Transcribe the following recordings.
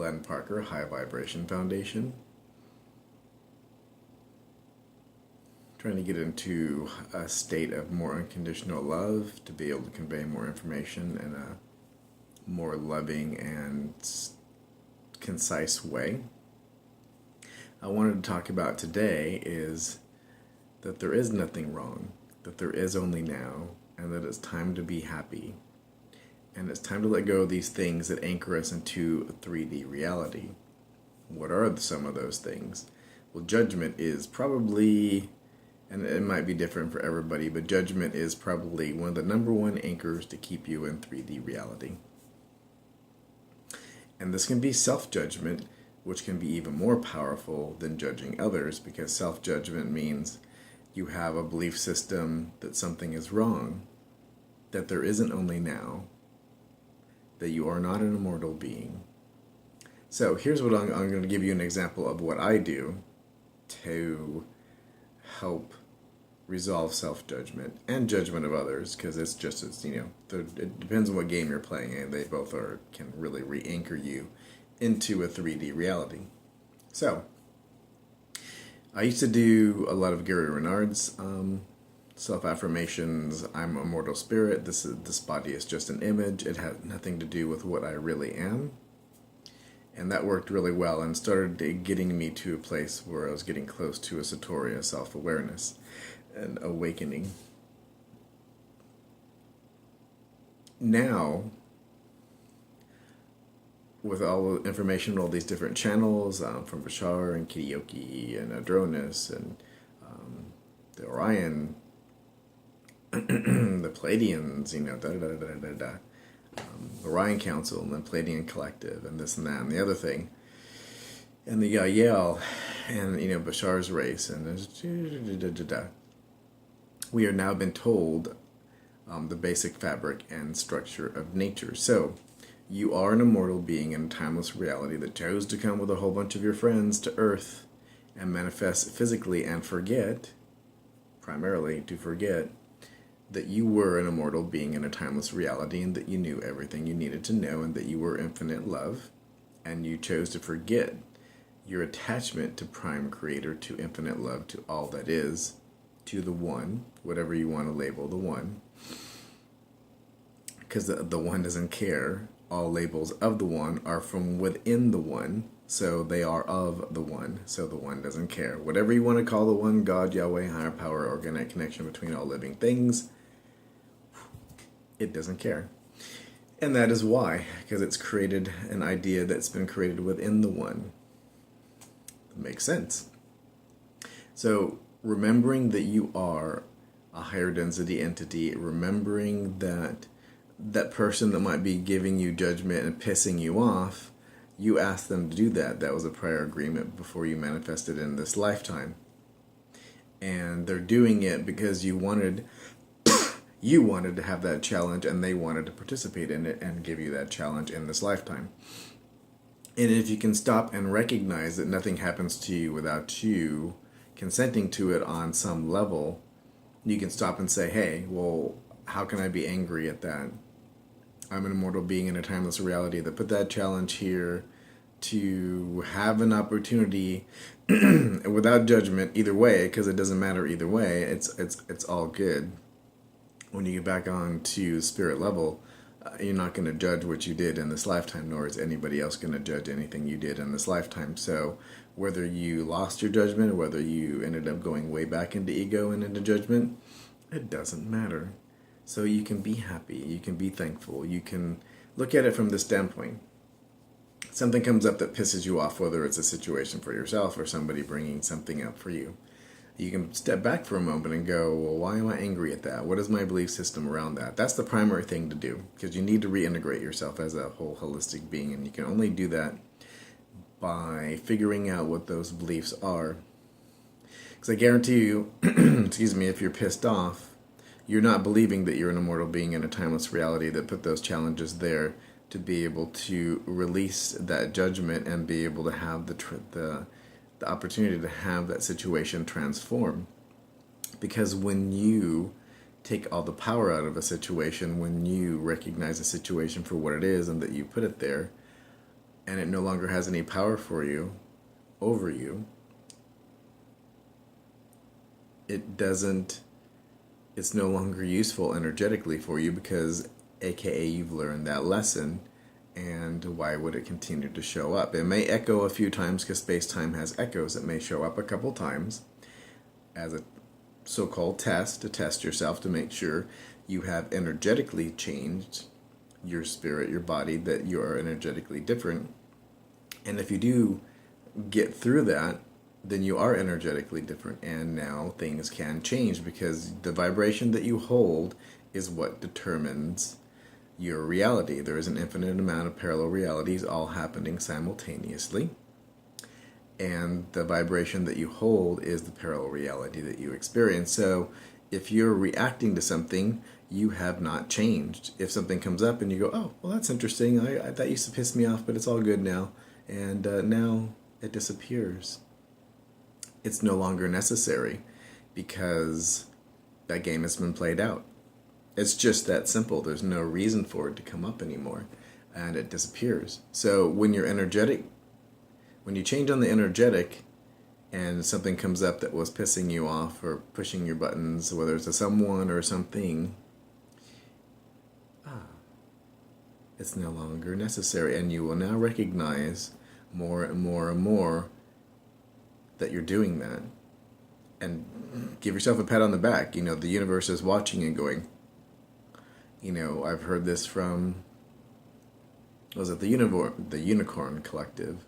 Glenn Parker, High Vibration Foundation. Trying to get into a state of more unconditional love to be able to convey more information in a more loving and concise way. I wanted to talk about today is that there is nothing wrong, that there is only now, and that it's time to be happy. And it's time to let go of these things that anchor us into a 3D reality. What are some of those things? Well, judgment is probably, and it might be different for everybody, but judgment is probably one of the number one anchors to keep you in 3D reality. And this can be self-judgment, which can be even more powerful than judging others, because self-judgment means you have a belief system that something is wrong, that there isn't only now, that you are not an immortal being. So here's what I'm going to give you an example of what I do to help resolve self-judgment and judgment of others, because it's just, it depends on what game you're playing, and they both can really re-anchor you into a 3D reality. So, I used to do a lot of Gary Renard's self-affirmations. I'm a mortal spirit. This body is just an image. It has nothing to do with what I really am. And that worked really well and started getting me to a place where I was getting close to a Satori, a self-awareness, and awakening. Now, with all the information, all these different channels from Bashar and Kidioki and Adronis and the Orion, the Pleiadians, Orion Council and the Pleiadian Collective and this and that and the other thing, and the YahYel and Bashar's race and we are now been told the basic fabric and structure of nature. So you are an immortal being in a timeless reality that chose to come with a whole bunch of your friends to Earth and manifest physically and forget, primarily to forget, that you were an immortal being in a timeless reality and that you knew everything you needed to know and that you were infinite love, and you chose to forget your attachment to Prime Creator, to infinite love, to all that is, to the One, whatever you want to label the One, because the One doesn't care. All labels of the One are from within the One, so they are of the One, so the One doesn't care. Whatever you want to call the One, God, Yahweh, higher power, organic connection between all living things, it doesn't care. And that is why, because it's created an idea that's been created within the One. It makes sense. So remembering that you are a higher density entity, remembering that that person that might be giving you judgment and pissing you off, you asked them to do that. That was a prior agreement before you manifested in this lifetime. And they're doing it because you wanted to have that challenge, and they wanted to participate in it and give you that challenge in this lifetime. And if you can stop and recognize that nothing happens to you without you consenting to it on some level, you can stop and say, hey, well, how can I be angry at that? I'm an immortal being in a timeless reality that put that challenge here to have an opportunity without judgment either way, because it doesn't matter either way. It's all good. When you get back on to spirit level, you're not going to judge what you did in this lifetime, nor is anybody else going to judge anything you did in this lifetime. So whether you lost your judgment or whether you ended up going way back into ego and into judgment, it doesn't matter. So you can be happy, you can be thankful, you can look at it from this standpoint. Something comes up that pisses you off, whether it's a situation for yourself or somebody bringing something up for you. You can step back for a moment and go, well, why am I angry at that? What is my belief system around that? That's the primary thing to do, because you need to reintegrate yourself as a whole holistic being, and you can only do that by figuring out what those beliefs are. Because I guarantee you, excuse me, if you're pissed off, you're not believing that you're an immortal being in a timeless reality that put those challenges there to be able to release that judgment and be able to have the opportunity to have that situation transform. Because when you take all the power out of a situation, when you recognize a situation for what it is and that you put it there, and it no longer has any power for you, over you, it's no longer useful energetically for you because, aka, you've learned that lesson, and why would it continue to show up? It may echo a few times because space-time has echoes. It may show up a couple times as a so-called test, to test yourself to make sure you have energetically changed your spirit, your body, that you are energetically different. And if you do get through that, then you are energetically different, and now things can change because the vibration that you hold is what determines your reality. There is an infinite amount of parallel realities all happening simultaneously, and the vibration that you hold is the parallel reality that you experience. So if you're reacting to something, you have not changed. If something comes up and you go, oh, well, that's interesting, that used to piss me off, but it's all good now, and now it disappears. It's no longer necessary because that game has been played out. It's just that simple. There's no reason for it to come up anymore, and it disappears. So when you're energetic, when you change on the energetic and something comes up that was pissing you off or pushing your buttons, whether it's a someone or something, it's no longer necessary, and you will now recognize more and more and more that you're doing that, and give yourself a pat on the back. You know, the universe is watching and going, you know, I've heard this from, was it the Unicorn Collective,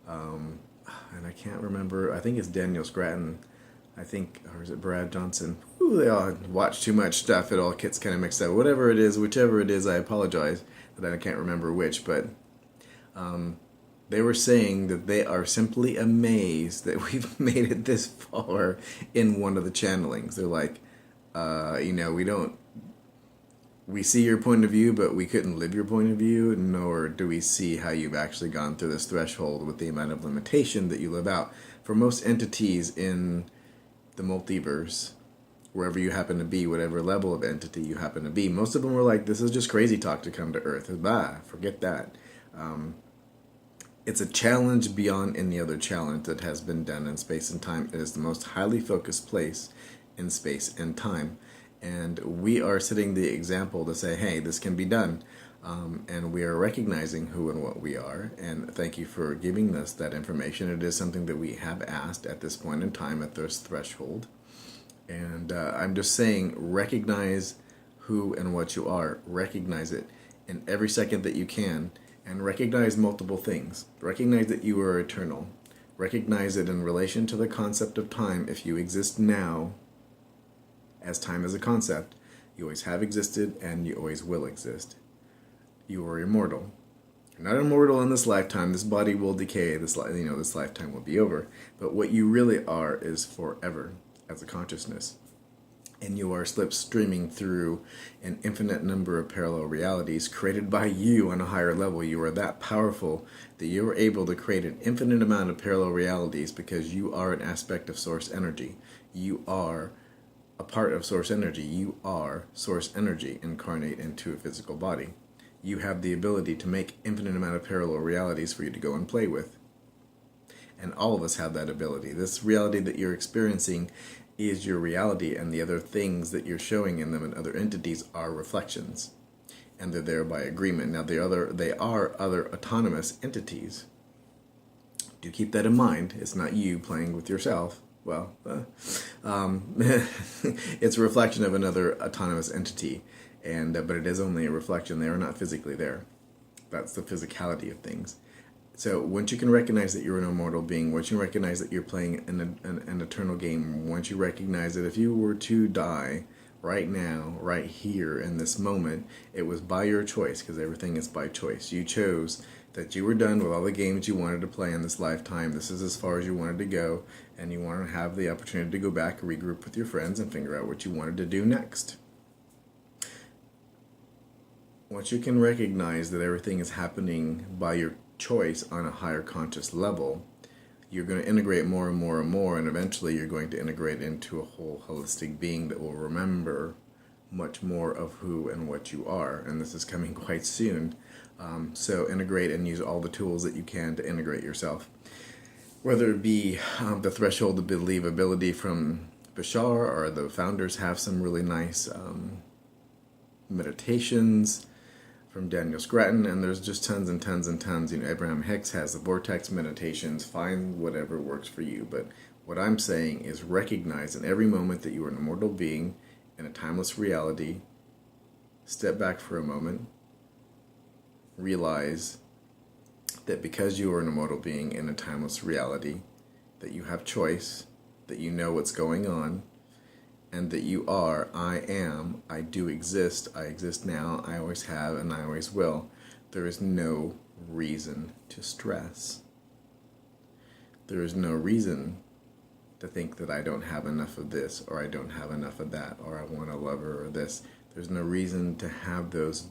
and I can't remember, I think it's Daniel Scranton, I think, or is it Brad Johnson? Ooh, they all watch too much stuff, it all gets kind of mixed up. Whatever it is, whichever it is, I apologize that I can't remember which, but they were saying that they are simply amazed that we've made it this far in one of the channelings. They're like, you know, we see your point of view, but we couldn't live your point of view, nor do we see how you've actually gone through this threshold with the amount of limitation that you live out. For most entities in the multiverse, wherever you happen to be, whatever level of entity you happen to be, most of them were like, this is just crazy talk to come to Earth. Bah, forget that. It's a challenge beyond any other challenge that has been done in space and time. It is the most highly focused place in space and time. And we are setting the example to say, hey, this can be done. And we are recognizing who and what we are. And thank you for giving us that information. It is something that we have asked at this point in time, at this threshold. And I'm just saying, recognize who and what you are. Recognize it in every second that you can. And recognize multiple things. Recognize that you are eternal. Recognize it in relation to the concept of time. If you exist now, as time as a concept, you always have existed and you always will exist. You are immortal. You're not immortal in this lifetime. This body will decay. This lifetime will be over. But what you really are is forever as a consciousness. And you are slipstreaming through an infinite number of parallel realities created by you on a higher level. You are that powerful that you are able to create an infinite amount of parallel realities because you are an aspect of source energy. You are a part of source energy. You are source energy incarnate into a physical body. You have the ability to make infinite amount of parallel realities for you to go and play with. And all of us have that ability. This reality that you're experiencing is your reality, and the other things that you're showing in them and other entities are reflections, and they're there by agreement. Now they are other autonomous entities. Do keep that in mind. It's not you playing with yourself. Well, it's a reflection of another autonomous entity, and but it is only a reflection. They are not physically there. That's the physicality of things. So once you can recognize that you're an immortal being, once you recognize that you're playing an eternal game, once you recognize that if you were to die right now, right here in this moment, it was by your choice, because everything is by choice. You chose that you were done with all the games you wanted to play in this lifetime. This is as far as you wanted to go, and you want to have the opportunity to go back, regroup with your friends, and figure out what you wanted to do next. Once you can recognize that everything is happening by your choice on a higher conscious level, you're going to integrate more and more and more, and eventually you're going to integrate into a whole holistic being that will remember much more of who and what you are. And this is coming quite soon. So integrate and use all the tools that you can to integrate yourself. Whether it be the threshold of believability from Bashar, or the founders have some really nice meditations from Daniel Scranton, and there's just tons and tons and tons. Abraham-Hicks has the vortex meditations. Find whatever works for you. But what I'm saying is recognize in every moment that you are an immortal being in a timeless reality. Step back for a moment. Realize that because you are an immortal being in a timeless reality, that you have choice, that you know what's going on, and that you are, I am, I do exist, I exist now, I always have, and I always will. There is no reason to stress. There is no reason to think that I don't have enough of this, or I don't have enough of that, or I want a lover, or this. There's no reason to have those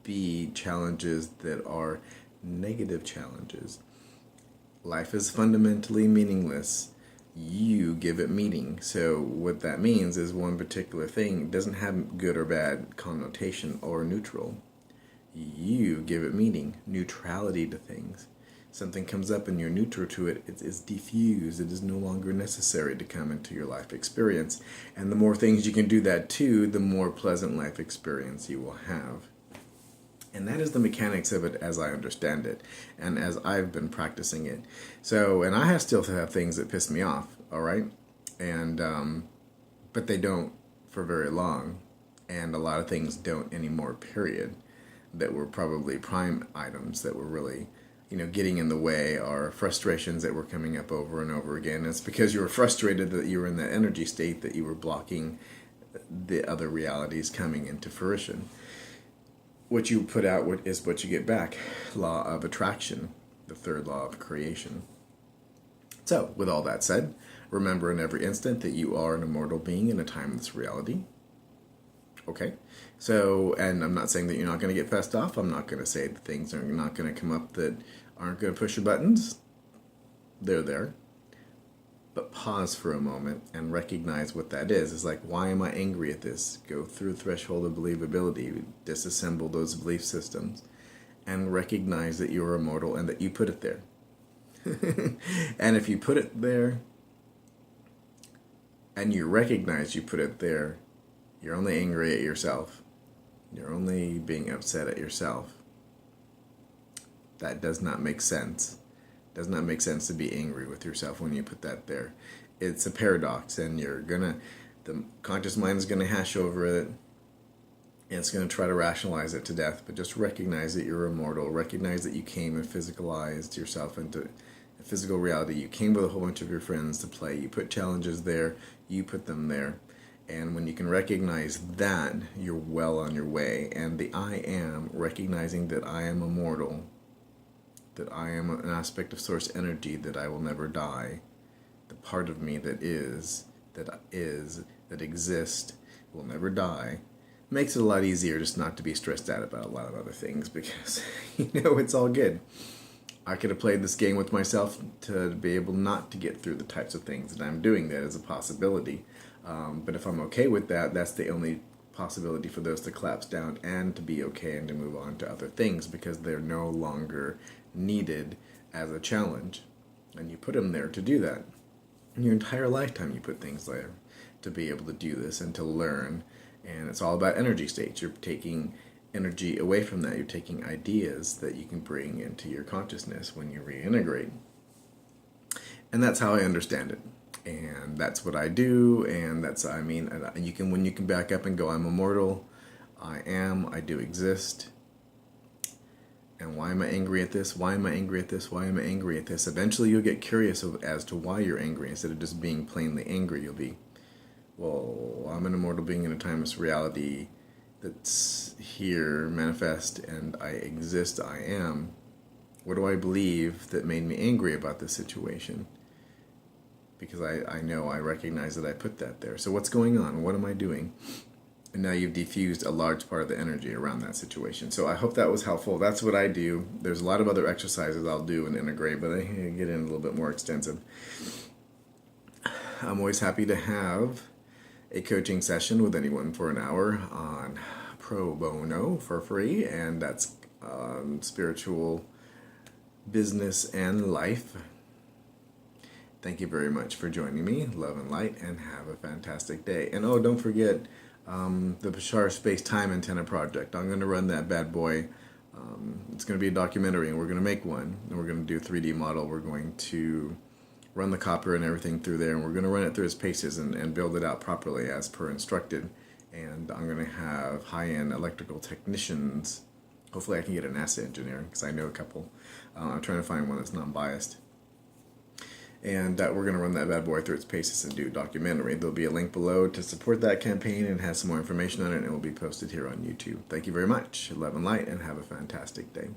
be challenges that are negative challenges. Life is fundamentally meaningless. You give it meaning. So what that means is one particular thing doesn't have good or bad connotation or neutral. You give it meaning, neutrality to things. Something comes up and you're neutral to it, it's diffused. It is no longer necessary to come into your life experience. And the more things you can do that to, the more pleasant life experience you will have. And that is the mechanics of it as I understand it, and as I've been practicing it. So, and I still have things that piss me off, all right? And, but they don't for very long. And a lot of things don't anymore, period, that were probably prime items that were really, getting in the way, or frustrations that were coming up over and over again. It's because you were frustrated that you were in that energy state that you were blocking the other realities coming into fruition. What you put out is what you get back. Law of attraction, the third law of creation. So, with all that said, remember in every instant that you are an immortal being in a timeless reality. Okay? So, and I'm not saying that you're not going to get pissed off. I'm not going to say that things are not going to come up that aren't going to push your buttons. They're there. But pause for a moment and recognize what that is. It's like, why am I angry at this? Go through the threshold of believability, disassemble those belief systems, and recognize that you're immortal and that you put it there. And if you put it there, and you recognize you put it there, you're only angry at yourself. You're only being upset at yourself. That does not make sense. Does not make sense to be angry with yourself when you put that there. It's a paradox, and the conscious mind is gonna hash over it, and it's gonna try to rationalize it to death. But just recognize that you're immortal. Recognize that you came and physicalized yourself into a physical reality. You came with a whole bunch of your friends to play. You put challenges there. You put them there. And when you can recognize that, you're well on your way. And the I am, recognizing that I am immortal, that I am an aspect of source energy, that I will never die, the part of me that exists, will never die, makes it a lot easier just not to be stressed out about a lot of other things, because, it's all good. I could have played this game with myself to be able not to get through the types of things that I'm doing. That is a possibility. But if I'm okay with that, that's the only possibility for those to collapse down and to be okay and to move on to other things, because they're no longer needed as a challenge. And you put them there to do that. In your entire lifetime you put things there to be able to do this and to learn. And it's all about energy states. You're taking energy away from that. You're taking ideas that you can bring into your consciousness when you reintegrate. And that's how I understand it. And that's what I do. And that's, when you can back up and go, I'm immortal, I do exist. And why am I angry at this? Why am I angry at this? Why am I angry at this? Eventually you'll get curious as to why you're angry. Instead of just being plainly angry, you'll be, well, I'm an immortal being in a timeless reality that's here, manifest, and I exist, I am. What do I believe that made me angry about this situation? Because I know, I recognize that I put that there. So what's going on? What am I doing? And now you've diffused a large part of the energy around that situation. So I hope that was helpful. That's what I do. There's a lot of other exercises I'll do and integrate, but I get in a little bit more extensive. I'm always happy to have a coaching session with anyone for an hour on pro bono for free, and that's spiritual business and life. Thank you very much for joining me. Love and light, and have a fantastic day. And oh, don't forget the Bashar Space-Time Antenna Project. I'm going to run that bad boy. It's going to be a documentary, and we're going to make one. And we're going to do a 3D model. We're going to run the copper and everything through there, and we're going to run it through its paces and build it out properly as per instructed. And I'm going to have high-end electrical technicians. Hopefully I can get a NASA engineer, because I know a couple. I'm trying to find one that's non-biased. And we're going to run that bad boy through its paces and do a documentary. There'll be a link below to support that campaign and has some more information on it, and it will be posted here on YouTube. Thank you very much. Love and light, and have a fantastic day.